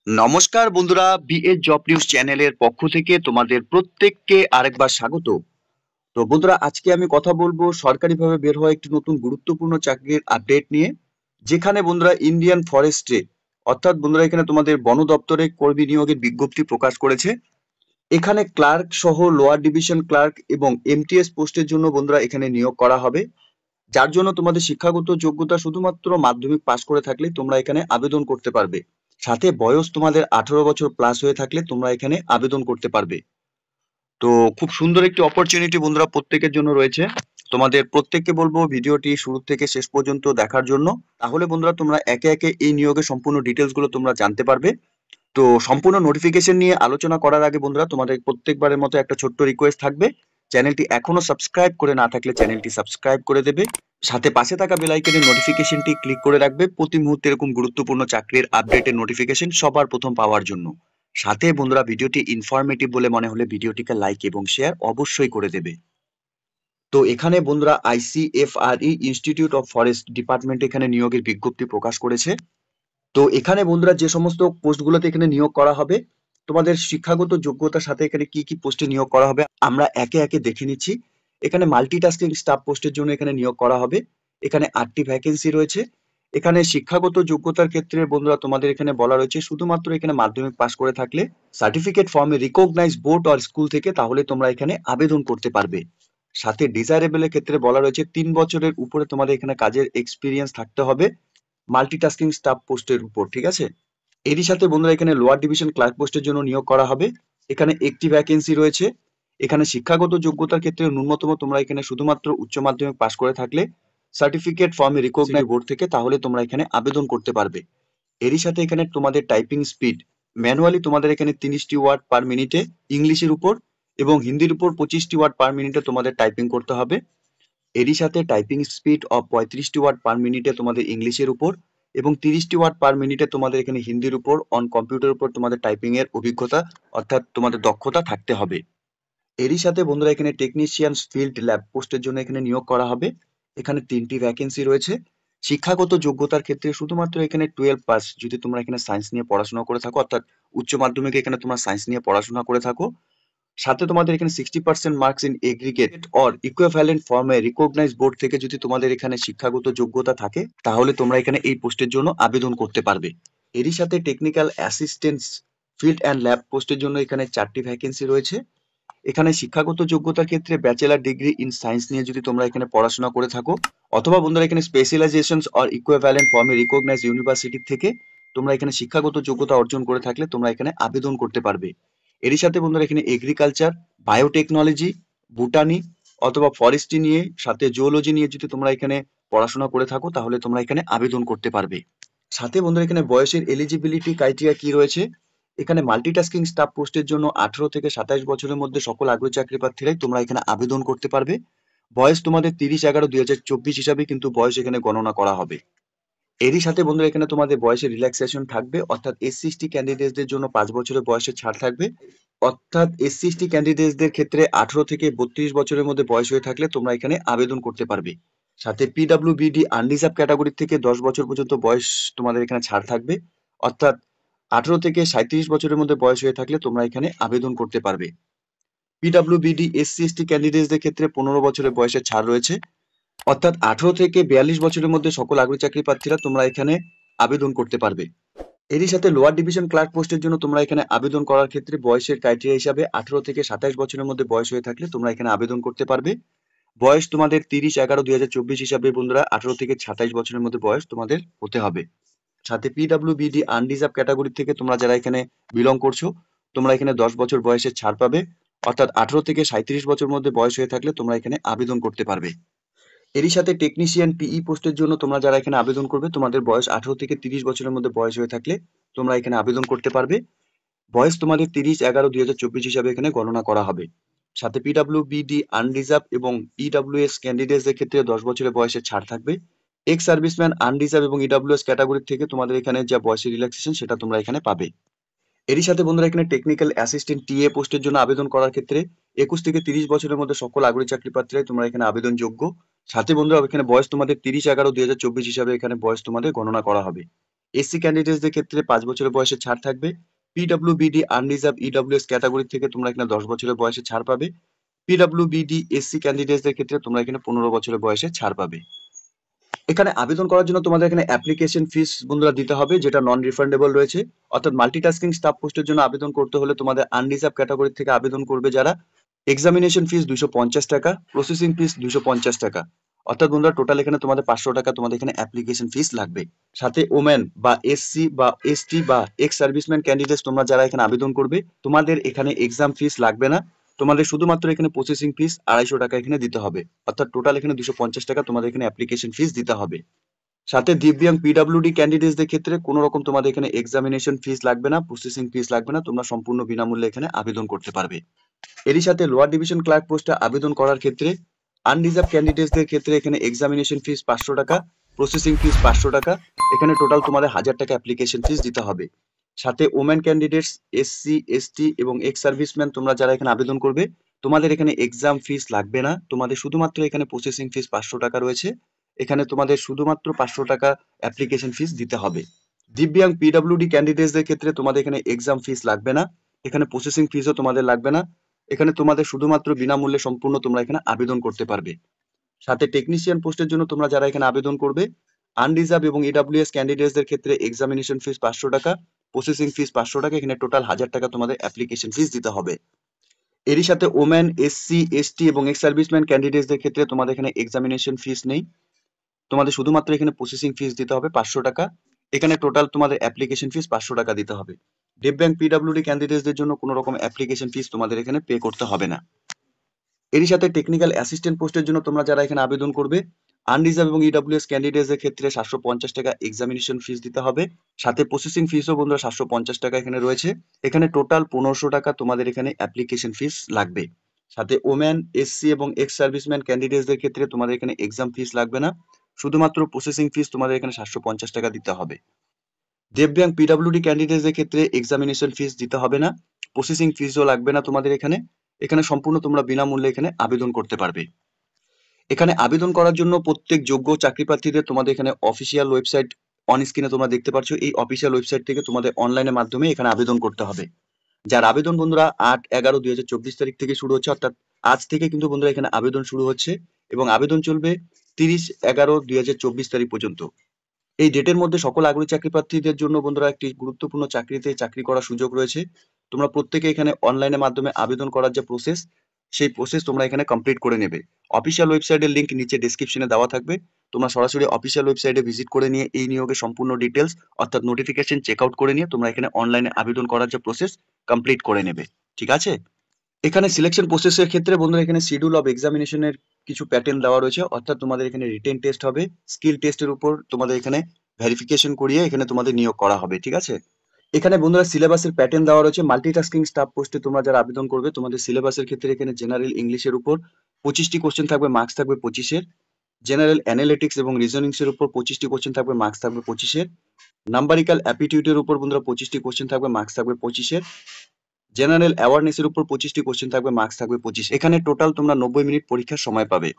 নমস্কার বন্ধুরা, BA job news চ্যানেলের পক্ষ থেকে তোমাদের প্রত্যেককে আরেকবার স্বাগত। তো বন্ধুরা, আজকে আমি কথা বলবো সরকারিভাবে বের হওয়া একটি নতুন গুরুত্বপূর্ণ চাকরির আপডেট নিয়ে, যেখানে বন্ধুরা ইন্ডিয়ান ফরেস্টে অর্থাৎ বন্ধুরা এখানে তোমাদের বন দপ্তরে কর্মী নিয়োগের বিজ্ঞপ্তি প্রকাশ করেছে। এখানে ক্লার্ক সহ লোয়ার ডিভিশন ক্লার্ক এবং এমটিএস পোস্টের জন্য বন্ধুরা এখানে নিয়োগ করা হবে, যার জন্য তোমাদের শিক্ষাগত যোগ্যতা শুধুমাত্র মাধ্যমিক পাশ করে থাকলে তোমরা এখানে আবেদন করতে পারবে। সাথে বয়স তোমাদের 18 বছর প্লাস হয়ে থাকলে তোমরা এখানে আবেদন করতে পারবে। তো খুব সুন্দর একটি অপরচুনিটি বন্ধুরা প্রত্যেকের জন্য রয়েছে। তোমাদের প্রত্যেককে বলবো ভিডিওটি শুরু থেকে শেষ পর্যন্ত দেখার জন্য, তাহলে বন্ধুরা তোমরা একে একে এই নিয়োগের সম্পূর্ণ ডিটেলস গুলো তোমরা জানতে পারবে। তো সম্পূর্ণ নোটিফিকেশন নিয়ে আলোচনা করার আগে বন্ধুরা তোমাদের প্রত্যেকবারের মতো একটা ছোট্ট রিকোয়েস্ট থাকবে, চ্যানেলটি এখনো সাবস্ক্রাইব করে না থাকলে চ্যানেলটি সাবস্ক্রাইব করে দেবে, সাথে পাশে থাকা বেল আইকনের নোটিফিকেশনটি ক্লিক করে রাখবে প্রতি মুহূর্তে এরকম গুরুত্বপূর্ণ চাকরির আপডেটের নোটিফিকেশন সবার প্রথম পাওয়ার জন্য। সাথে বন্ধুরা ভিডিওটি ইনফরমেটিভ বলে মনে হলে ভিডিওটিকে লাইক এবং শেয়ার অবশ্যই করে দেবে। তো এখানে বন্ধুরা আইসিএফআরই ইনস্টিটিউট অফ ফরেস্ট ডিপার্টমেন্ট এখানে নিয়োগের বিজ্ঞপ্তি প্রকাশ করেছে। তো এখানে বন্ধুরা যে সমস্ত পোস্টগুলোতে এখানে নিয়োগ করা হবে, তোমাদের শিক্ষাগত যোগ্যতার সাথে এখানে কি কি পোস্টে নিয়োগ করা হবে আমরা একে একে দেখে নিচ্ছি। এখানে মাল্টিটাস্কিং স্টাফ পোস্টের জন্য এখানে নিয়োগ করা হবে। এখানে 8টি ভ্যাকেন্সি রয়েছে। এখানে শিক্ষাগত যোগ্যতার ক্ষেত্রে বন্ধুরা তোমাদের এখানে বলা রয়েছে শুধুমাত্র এখানে মাধ্যমিক পাস করে থাকলে সার্টিফিকেট ফর্মে রিকগনাইজ বোর্ড আর স্কুল থেকে তাহলে তোমরা এখানে আবেদন করতে পারবে। সাথে ডিজায়ারেবলের ক্ষেত্রে বলা রয়েছে 3 বছরের উপরে তোমাদের এখানে কাজের এক্সপিরিয়েন্স থাকতে হবে মাল্টিটাস্কিং স্টাফ পোস্টের উপর, ঠিক আছে। এরই সাথে বন্ধুরা এখানে লোয়ার ডিভিশন ক্লার্ক পোস্টের জন্য নিয়োগ করা হবে। এখানে একটি ভ্যাকেন্সি রয়েছে। এখানে শিক্ষাগত যোগ্যতার ক্ষেত্রে ন্যূনতম তোমরা এখানে শুধুমাত্র উচ্চ মাধ্যমিক পাস করে থাকলে সার্টিফিকেট ফর্মে রিকগনাইজ বোর্ড থেকে তাহলে তোমরা এখানে আবেদন করতে পারবে। এরই সাথে এখানে তোমাদের টাইপিং স্পিড ম্যানুয়ালি তোমাদের এখানে 30টি ওয়ার্ড পার মিনিটে ইংলিশের উপর এবং হিন্দির উপর 25টি ওয়ার্ড পার মিনিটে তোমাদের টাইপিং করতে হবে। এরই সাথে টাইপিং স্পিড অফ 35টি ওয়ার্ড পার মিনিটে তোমাদের ইংলিশের উপর এবং 30টি ওয়ার্ড পার মিনিটে তোমাদের এখানে হিন্দির উপর অন কম্পিউটার উপর তোমাদের টাইপিং এর অভিজ্ঞতা অর্থাৎ তোমাদের দক্ষতা থাকতে হবে। এরই সাথে বন্ধুরা এখানে টেকনিশিয়ান ফিল্ড ল্যাব পোস্টের জন্য এখানে নিয়োগ করা হবে। এখানে 3টি ভ্যাকেন্সি রয়েছে। শিক্ষাগত যোগ্যতার ক্ষেত্রে শুধুমাত্র এখানে 12 পাস যদি তোমরা এখানে সায়েন্স নিয়ে পড়াশোনা করে থাকো অর্থাৎ উচ্চ মাধ্যমিকে এখানে তোমরা সায়েন্স নিয়ে পড়াশোনা করে থাকো, সাথে তোমাদের এখানে 60% marks in aggregate or equivalent ফর্মে রিকগনাইজ বোর্ড থেকে যদি তোমাদের এখানে শিক্ষাগত যোগ্যতা থাকে তাহলে তোমরা এখানে এই পোস্টের জন্য আবেদন করতে পারবে। এরই সাথে technical assistant field and lab পোস্টের জন্য এখানে 4টি ভ্যাকেন্সি রয়েছে। এখানে শিক্ষাগত যোগ্যতার ক্ষেত্রে ব্যাচেলার ডিগ্রি ইন সায়েন্স নিয়ে যদি তোমরা এখানে পড়াশোনা করে থাকো অথবা বন্ধুরা এখানে স্পেশালাইজেশনস অর ইকুইভ্যালেন্ট ফর্মে রিকগনাইজ ইউনিভার্সিটি থেকে তোমরা এখানে শিক্ষাগত যোগ্যতা অর্জন করে থাকলে তোমরা এখানে আবেদন করতে পারবে। এরই সাথে বন্ধুরা এখানে এগ্রিকালচার, বায়োটেকনোলজি, বুটানি অথবা ফরেস্ট্রি নিয়ে সাথে জুওলজি নিয়ে যদি তোমরা এখানে পড়াশোনা করে থাকো তাহলে তোমরা এখানে আবেদন করতে পারবে। সাথে বন্ধুরা এখানে বয়সের এলিজিবিলিটি ক্রাইটেরিয়া কি রয়েছে, এখানে মাল্টিটাস্কিং স্টাফ পোস্টের জন্য 18 থেকে 27 বছরের মধ্যে সকল আগ্রহী চাকরি প্রার্থীরাই তোমরা এখানে আবেদন করতে পারবে। বয়স তোমাদের 30/11/2024 হিসাবে কিন্তু বয়স এখানে গণনা করা হবে। এরই সাথে বন্ধুরা এখানে তোমাদের বয়সের রিল্যাক্সেশন থাকবে অর্থাৎ এসসি/এসটি ক্যান্ডিডেটদের জন্য 5 বছরের বয়সের ছাড় থাকবে। অর্থাৎ এসসি/এসটি ক্যান্ডিডেটদের ক্ষেত্রে 18 থেকে 32 বছরের মধ্যে বয়স হয়ে থাকলে তোমরা এখানে আবেদন করতে পারবে। সাথে পিডব্লিউবিডি আনরিজার্ভ ক্যাটাগরি থেকে 10 বছর পর্যন্ত বয়স তোমাদের এখানে ছাড় থাকবে। অর্থাৎ 18 থেকে 37 বছরের মধ্যে বয়স হয়ে থাকলে তোমরা এখানে আবেদন করতে পারবে। পিডব্লিউবিডি এসসি/এসটি ক্যান্ডিডেটদের ক্ষেত্রে 15 বছরের বয়সের ছাড় রয়েছে। অর্থাৎ 18 থেকে 42 বছরের মধ্যে সকল আগ্রহী চাকরি প্রার্থীরা তোমরা এখানে আবেদন করতে পারবে। এরই সাথে লোয়ার ডিভিশন ক্লার্ক পোস্টের জন্য তোমরা এখানে আবেদন করার ক্ষেত্রে বয়সের ক্রাইটেরিয়া হিসাবে 18 থেকে 27 বছরের মধ্যে বয়স হয়ে থাকলে তোমরা এখানে আবেদন করতে পারবে। বয়স তোমাদের 30/11/2024 হিসাবে বন্ধুরা 18 থেকে 27 বছরের মধ্যে বয়স তোমাদের হতে হবে। সাথে পিডব্লিউবিডি আনরিজার্ভ ক্যাটাগরি থেকে তোমরা যারা এখানে বিলং করছো তোমরা এখানে 10 বছর বয়সের ছাড় পাবে। অর্থাৎ 18 থেকে 37 বছর মধ্যে বয়স হয়ে থাকলে তোমরা এখানে আবেদন করতে পারবে। এরই সাথে টেকনিশিয়ান পিই পোস্টের জন্য তোমরা যারা এখানে আবেদন করবে তোমাদের বয়স 18 থেকে 30 বছরের মধ্যে বয়স হয়ে থাকলে তোমরা এখানে আবেদন করতে পারবে। বয়স তোমাদের 30/11/2024 হিসাবে এখানে গণনা করা হবে। সাথে পিডব্লিউবিডি আনরিজার্ভ এবং ইডব্লিউএস ক্যান্ডিডেটসদের ক্ষেত্রে 10 বছরের বয়সের ছাড় থাকবে। এক্স সার্ভিসম্যান আনরিজার্ভ এবং ইডব্লিউএস ক্যাটাগরি থেকে তোমাদের এখানে যা বয়সের রিল্যাক্সেশন সেটা তোমরা এখানে পাবে। এরই সাথে বন্ধুরা এখানে টেকনিক্যাল অ্যাসিস্ট্যান্ট টিএ পোস্টের জন্য আবেদন করার ক্ষেত্রে 21 থেকে 30 বছরের মধ্যে সকল আগ্রহী চাকরি প্রার্থীরাই তোমরা এখানে আবেদন যোগ্য। সাথে বন্ধুরা এখানে বয়স তোমাদের 30/11/2024 হিসাবে এখানে বয়স তোমাদের গণনা করা হবে। এসসি ক্যান্ডিডেটসদের ক্ষেত্রে 5 বছরের বয়সে ছাড় থাকবে। পিডব্লিউবিডি আনরিজার্ভ ইডব্লিউএস ক্যাটাগরি থেকে তোমরা এখানে 10 বছরের বয়সে ছাড় পাবে। পিডব্লিউবিডি এসসি ক্যান্ডিডেটসদের ক্ষেত্রে তোমরা এখানে 15 বছরের বয়সে ছাড় পাবে। এখানে আবেদন করার জন্য তোমাদের এখানে অ্যাপ্লিকেশন ফিস বন্ধুরা দিতে হবে, যেটা নন রিফান্ডেবল রয়েছে। অর্থাৎ মাল্টিটাস্কিং স্টাফ পোস্টের জন্য আবেদন করতে হলে তোমাদের আনরিজার্ভ ক্যাটাগরি থেকে আবেদন করবে যারা, এক্সামিনেশন ফিস 250 টাকা, প্রসেসিং ফিস 250 টাকা। অর্থাৎ বন্ধুরা টোটাল এখানে তোমাদের 500 টাকা তোমাদের এখানে অ্যাপ্লিকেশন ফিস লাগবে। সাথে ওমেন বা এসসি বা এসটি বা এক্স সার্ভিসম্যান ক্যান্ডিডেটস তোমরা যারা এখানে আবেদন করবে, তোমাদের এখানে এক্সাম ফিস লাগবে না। তোমাদের শুধুমাত্র এখানে প্রসেসিং ফিস 250 টাকা এখানে দিতে হবে। অর্থাৎ টোটাল এখানে 250 টাকা তোমাদের এখানে অ্যাপ্লিকেশন ফিস দিতে হবে। সাথে দিব্যাং পিডব্লিউডি ক্যান্ডিডেটসদের ক্ষেত্রে কোনো রকম তোমাদের এখানে এক্সামিনেশন ফিস লাগবে না, প্রসেসিং ফিস লাগবে না, তোমরা সম্পূর্ণ বিনামূল্যে এখানে আবেদন করতে পারবে। এরই সাথে লোয়ার ডিভিশন ক্লার্ক পোস্টে আবেদন করার ক্ষেত্রে আনরিজার্ভ ক্যান্ডিডেটসদের ক্ষেত্রে এখানে এক্সামিনেশন ফিস 500 টাকা, প্রসেসিং ফিস 500 টাকা, এখানে টোটাল তোমাদের 1000 টাকা অ্যাপ্লিকেশন ফিস দিতে হবে। সাথে ওমেন ক্যান্ডিডেটস, এসসি এসটি এবং এক্স সার্ভিসম্যান তোমরা যারা এখানে আবেদন করবে, তোমাদের এখানে এক্সাম ফিস লাগবে না। তোমাদের শুধুমাত্র এখানে প্রসেসিং ফিস 500 টাকা রয়েছে, এখানে তোমাদের শুধুমাত্র 500 টাকা অ্যাপ্লিকেশন ফিস দিতে হবে। দিব্যাং পিডব্লিউডি ক্যান্ডিডেটসদের ক্ষেত্রে তোমাদের এখানে এক্সাম ফিস লাগবে না, এখানে প্রসেসিং ফিসও তোমাদের লাগবে না, এখানে তোমাদের শুধুমাত্র বিনামূল্যে সম্পূর্ণ তোমরা এখানে আবেদন করতে পারবে। সাথে টেকনিশিয়ান পোস্টের জন্য তোমরা যারা এখানে আবেদন করবে, আনরিজার্ভ এবং ইডব্লিউএস ক্যান্ডিডেটসদের ক্ষেত্রে এক্সামিনেশন ফিস 500 টাকা, প্রসেসিং ফিস 500 টাকা, এখানে টোটাল 1000 টাকা তোমাদের অ্যাপ্লিকেশন ফিস দিতে হবে। এরই সাথে ওমেন, এসসি এসটি এবং এক্স সার্ভিসম্যান ক্যান্ডিডেটসদের ক্ষেত্রে তোমাদের এখানে এক্সামিনেশন ফিস নেই, তোমাদের শুধুমাত্র এখানে প্রসেসিং ফিস দিতে হবে 500 টাকা, এখানে টোটাল তোমাদের অ্যাপ্লিকেশন ফিস 500 টাকা দিতে হবে। দিব্যাং পিডব্লিউডি ক্যান্ডিডেটসদের জন্য কোনো রকম অ্যাপ্লিকেশন ফিস তোমাদের এখানে পে করতে হবে না। এরই সাথে টেকনিক্যাল অ্যাসিস্ট্যান্ট পোস্টের জন্য তোমরা যারা এখানে আবেদন করবে, আনরিজার্ভ এবং ইডব্লিউএস ক্যান্ডিডেটসদের ক্ষেত্রে 750 টাকা এক্সামিনেশন ফিস দিতে হবে। সাথে প্রসেসিং ফিসও বন্ধুরা 750 টাকা এখানে রয়েছে, এখানে টোটাল 1500 টাকা তোমাদের এখানে অ্যাপ্লিকেশন ফিস লাগবে। সাথে ওমেন, এসসি এবং এক্স সার্ভিসম্যান ক্যান্ডিডেটসদের ক্ষেত্রে তোমাদের এখানে এক্সাম ফিস লাগবে না, শুধুমাত্র প্রসেসিং ফিস তোমাদের এখানে 750 টাকা দিতে হবে। দিব্যাং পিডব্লিউডি ক্যান্ডিডেটসদের ক্ষেত্রে এক্সামিনেশন ফিস দিতে হবে না, প্রসেসিং ফিসও লাগবে না তোমাদের এখানে, এখানে সম্পূর্ণ তোমরা বিনামূল্যে এখানে আবেদন করতে পারবে। এখানে আবেদন করার জন্য প্রত্যেক যোগ্য চাকরি প্রার্থীদের তোমাদের এখানে অফিসিয়াল ওয়েবসাইট অন স্ক্রিনে তোমরা দেখতে পাচ্ছ, এই অফিসিয়াল ওয়েবসাইট থেকে তোমাদের অনলাইনের মাধ্যমে এখানে আবেদন করতে হবে। যার আবেদন বন্ধুরা 8/11/2024 তারিখ থেকে শুরু হচ্ছে, অর্থাৎ আজ থেকে কিন্তু বন্ধুরা এখানে আবেদন শুরু হচ্ছে এবং আবেদন চলবে 30/11/2024 তারিখ পর্যন্ত। এই ডেটের মধ্যে সকল আগ্রহী চাকরি প্রার্থীদের জন্য বন্ধুরা একটি গুরুত্বপূর্ণ চাকরিতে চাকরি করার সুযোগ রয়েছে। তোমরা প্রত্যেকে এখানে অনলাইনের মাধ্যমে আবেদন করার যে প্রসেস, সেই প্রসেস তোমরা এখানে কমপ্লিট করে নেবে। অফিসিয়াল ওয়েবসাইটের লিংক নিচে ডেসক্রিপশনে দেওয়া থাকবে, তোমরা সরাসরি অফিসিয়াল ওয়েবসাইটে ভিজিট করে নিয়ে এই নিয়োগের সম্পূর্ণ ডিটেলস অর্থাৎ নোটিফিকেশন চেক আউট করে নিয়ে তোমরা এখানে অনলাইনে আবেদন করার যে প্রসেস কমপ্লিট করে নেবে। ঠিক আছে? এখানে সিলেকশন প্রসেসের ক্ষেত্রে বন্ধুরা এখানে শিডিউল অফ এক্সামিনেশনের কিছু প্যাটার্ন দেওয়া রয়েছে, অর্থাৎ তোমাদের এখানে রিটেন টেস্ট হবে, স্কিল টেস্টের উপর তোমাদের এখানে ভেরিফিকেশন করিয়ে এখানে তোমাদের নিয়োগ করা হবে। ঠিক আছে? এখানে বন্ধুরা সিলেবাসের প্যাটার্ন দেওয়া রয়েছে। মাল্টিটাস্কিং স্টাফ পোস্টে তোমরা যারা আবেদন করবে, তোমাদের সিলেবাসের ক্ষেত্রে এখানে জেনারেল ইংলিশের উপর 25টি কোশ্চেন থাকবে, মার্কস থাকবে 25-এর। জেনারেল অ্যানালিটিক্স এবং রিজনিংস এর উপর 25টি কোশ্চেন থাকবে, মার্কস থাকবে 25-এর। নাম্বারিক্যাল অ্যাপটিটিউডের উপর বন্ধুরা 25টি কোশ্চেন থাকবে, মার্কস থাকবে 25-এর। জেনারেল অ্যাওয়ারনেস এর উপর 25টি কোশ্চেন থাকবে, মার্কস থাকবে 25। এখানে টোটাল তোমরা 90 মিনিট পরীক্ষার সময় পাবে।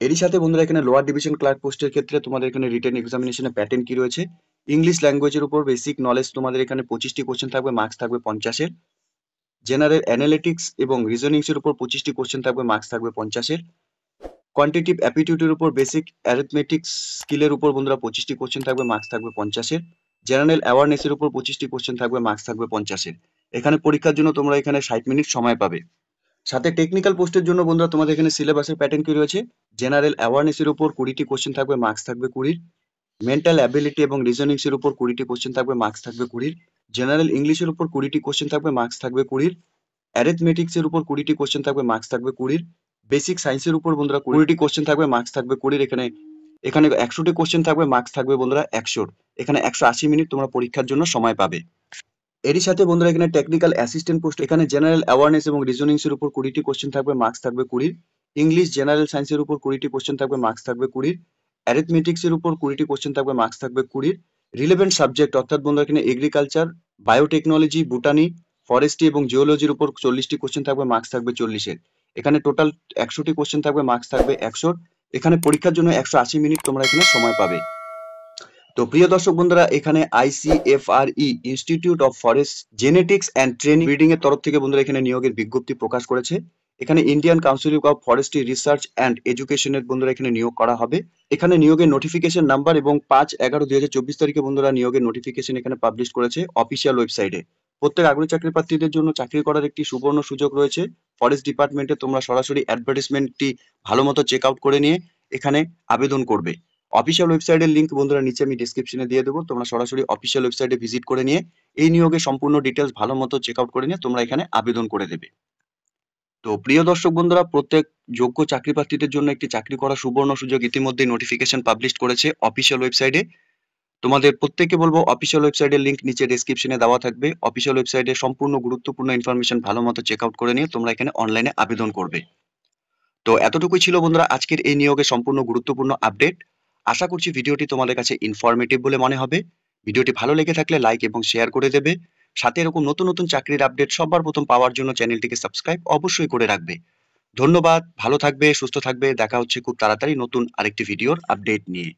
এরই সাথে বন্ধুরা এখানে লোয়ার ডিভিশন ক্লার্ক পোস্টের ক্ষেত্রে তোমাদের এখানে রিটেন এক্সামিনেশনের প্যাটার্ন কি রয়েছে, ইংলিশ ল্যাঙ্গুয়েজের উপর বেসিক নলেজ তোমাদের এখানে 25টি কোশ্চেন থাকবে, মার্কস থাকবে 50-এর। জেনারেল অ্যানালিটিক্স এবং রিজনিংস এর উপর 25টি কোশ্চেন থাকবে, মার্কস থাকবে 50-এর। কোয়ান্টিটিভ অ্যাপটিটিউডের উপর বেসিক অ্যারিথমেটিক্স স্কিলের উপর বন্ধুরা 25টি কোশ্চেন থাকবে, মার্কস থাকবে 50-এর। জেনারেল অ্যাওয়ারনেস এর উপর 25টি কোশ্চেন থাকবে, মার্কস থাকবে 50-এর। এখানে পরীক্ষার জন্য তোমরা এখানে 60 মিনিট সময় পাবে। সাথে টেকনিক্যাল পোস্টের জন্য বন্ধুরা তোমাদের এখানে সিলেবাসের প্যাটার্ন কি রয়েছে, জেনারেল অ্যাওয়ারনেস এর উপর 20টি কোশ্চেন থাকবে, মার্কস থাকবে 20-র। মেন্টাল অ্যাবিলিটি এবং রিজনিংস এর উপর 20টি কোশ্চেন থাকবে, মার্কস থাকবে 20-র। জেনারেল ইংলিশের উপর 20টি কোশ্চেন থাকবে, মার্কস থাকবে 20-র। অ্যারিথমেটিক্স এর উপর 20টি কোশ্চেন থাকবে, মার্কস থাকবে 20-র। বেসিক সায়েন্সের উপর বন্ধুরা 20টি কোশ্চেন থাকবে, মার্কস থাকবে 20-র। এখানে এখানে 100টি কোশ্চেন থাকবে, মার্কস থাকবে বন্ধুরা 100-র। এখানে 180 মিনিট তোমরা পরীক্ষার জন্য সময় পাবে। এরই সাথে বন্ধুরা এখানে টেকনিক্যাল অ্যাসিস্ট্যান্ট পোস্ট, এখানে জেনারেল অ্যাওয়ারনেস এবং রিজনিংস এর উপর 20টি কোশ্চেন থাকবে, মার্কস থাকবে 20-র। ইংলিশ জেনারেল সায়েন্সের উপর 20টি কোশ্চেন থাকবে, মার্কস থাকবে 20-র। অ্যারিথমেটিক্স এর উপর 20টি কোশ্চেন থাকবে, মার্কস থাকবে 20-র। রিলেভেন্ট সাবজেক্ট অর্থাৎ বন্ধুরা এখানে এগ্রিকালচার, বায়োটেকনোলজি, বুটানি, ফরেস্ট্রি এবং জিওলজির উপর 40টি কোশ্চেন থাকবে, মার্কস থাকবে 40-এর। এখানে টোটাল 100টি কোশ্চেন থাকবে, মার্কস থাকবে 100-র। এখানে পরীক্ষার জন্য 180 মিনিট তোমরা এখানে সময় পাবে। তো প্রিয় দর্শক বন্ধুরা, এখানে ICFRE institute of forest genetics and training breeding এর তরফ থেকে বন্ধুরা এখানে নিয়োগের বিজ্ঞপ্তি প্রকাশ করেছে। এখানে Indian council of forestry research and এডুকেশনের বন্ধুরা এখানে নিয়োগ করা হবে। এখানে নিয়োগের নোটিফিকেশন নাম্বার এবং 5/11/2024 তারিখে বন্ধুরা নিয়োগের নোটিফিকেশন এখানে পাবলিশ করেছে অফিসিয়াল ওয়েবসাইটে। প্রত্যেক আগ্রহী চাকরি প্রার্থীদের জন্য চাকরি করার একটি সুবর্ণ সুযোগ রয়েছে। ফরেস্ট ডিপার্টমেন্টে তোমরা সরাসরি অ্যাডভার্টাইজমেন্টটি ভালো মতো চেক আউট করে নিয়ে এখানে আবেদন করবে। অফিসিয়াল ওয়েবসাইটের লিংক বন্ধুরা নিচে আমি ডেসক্রিপশনে দিয়ে দেবো। তোমরা সরাসরি অফিসিয়াল ওয়েবসাইটে ভিজিট করে নিয়ে এই নিয়োগের সম্পূর্ণ ডিটেলস ভালো মতো চেক আউট করে নিয়ে তোমরা এখানে আবেদন করে দেবে। তো প্রিয় দর্শক বন্ধুরা, প্রত্যেক যোগ্য চাকরি প্রার্থীদের জন্য একটি চাকরি করার সুবর্ণ সুযোগ ইতিমধ্যেই নোটিফিকেশন পাবলিশ করেছে অফিসিয়াল ওয়েবসাইটে। তোমাদের প্রত্যেককে বলবো অফিসিয়াল ওয়েবসাইটের লিংক নিচে ডেসক্রিপশনে দেওয়া থাকবে। অফিসিয়াল ওয়েবসাইটে সম্পূর্ণ গুরুত্বপূর্ণ ইনফরমেশন ভালো মতো চেক আউট করে নিয়ে তোমরা এখানে অনলাইনে আবেদন করবে। তো এতটুকুই ছিল বন্ধুরা আজকের এই নিয়োগের সম্পূর্ণ গুরুত্বপূর্ণ আপডেট। আশা করছি ভিডিওটি তোমাদের কাছে ইনফরমেটিভ বলে মনে হবে। ভিডিওটি ভালো লেগে থাকলে লাইক এবং শেয়ার করে দেবে। সাথে এরকম নতুন নতুন চাকরির আপডেট সবার প্রথম পাওয়ার জন্য চ্যানেলটিকে সাবস্ক্রাইব অবশ্যই করে রাখবে। ধন্যবাদ, ভালো থাকবে, সুস্থ থাকবে। দেখা হচ্ছে খুব তাড়াতাড়ি নতুন আরেকটি ভিডিওর আপডেট নিয়ে।